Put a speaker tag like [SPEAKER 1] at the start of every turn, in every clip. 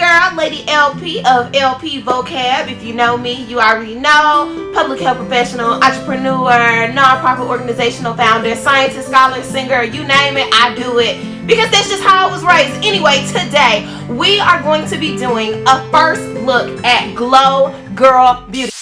[SPEAKER 1] girl, Lady LP of LP Vocab. If you know me, you already know. Public health professional, entrepreneur, non-profit organizational founder, scientist, scholar, singer, you name it, I do it. Because that's just how I was raised. Anyway, today we are going to be doing a first look at Glow Grl Beauty.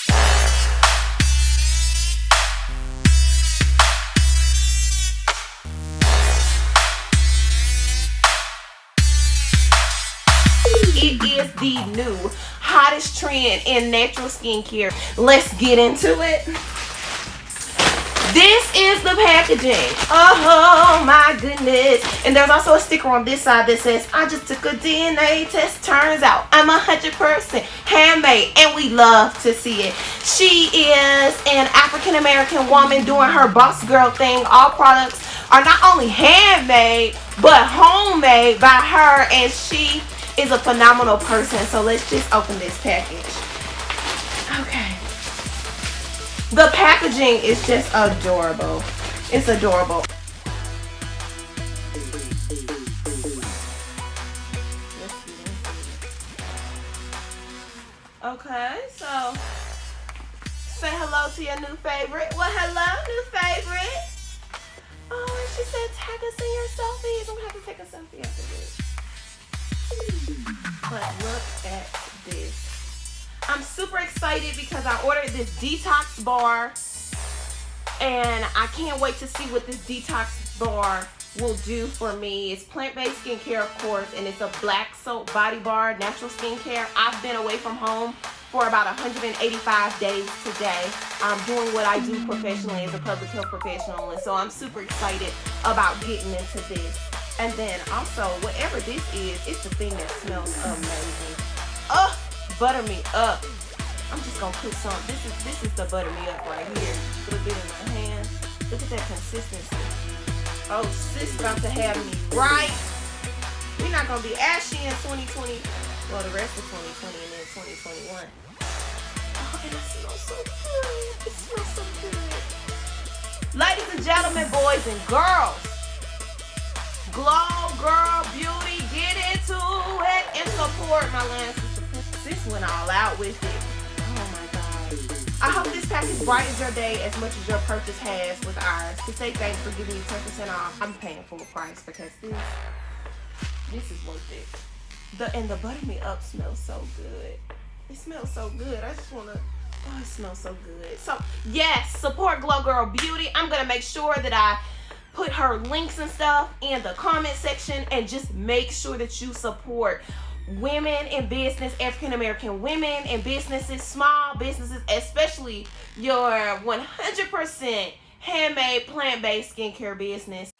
[SPEAKER 1] It is the new hottest trend in natural skincare. Let's get into it. This is the packaging. Oh my goodness. And there's also a sticker on this side that says, I just took a DNA test. Turns out I'm 100% handmade. And we love to see it. She is an African American woman doing her boss girl thing. All products are not only handmade, but homemade by her. And she is a phenomenal person. So let's just open this package. Okay. The packaging is just adorable. It's adorable. Okay, so say hello to your new favorite. Well, hello, new favorite. Oh, and she said tag us in your selfies. I'm gonna have to take a selfie after this. But look at this. I'm super excited because I ordered this detox bar and I can't wait to see what this detox bar will do for me. It's plant-based skincare, of course, and it's a black soap body bar, natural skincare. I've been away from home for about 185 days today. I'm doing what I do professionally as a public health professional, and so I'm super excited about getting into this. And then also, whatever this is, it's the thing that smells amazing. Oh, butter me up. I'm just gonna put some. This is the butter me up right here. A little bit in my hand. Look at that consistency. Oh, sis about to have me right. We're not gonna be ashy in 2020. Well, the rest of 2020 and then 2021. Oh, and it smells so good. It smells so good. Ladies and gentlemen, boys and girls, Glow Grl Beauty, get into it and support my land sister. Sis went all out with it. Oh my God. I hope this package brightens your day as much as your purchase has with ours. To say thanks for giving you 10% off. I'm paying full price because this is worth it. And the butter me up smells so good. It smells so good. I just wanna, oh, it smells so good. So yes, support Glow Grl Beauty. I'm gonna make sure that I put her links and stuff in the comment section, and just make sure that you support women in business, African American women in businesses, small businesses, especially your 100% handmade plant-based skincare business.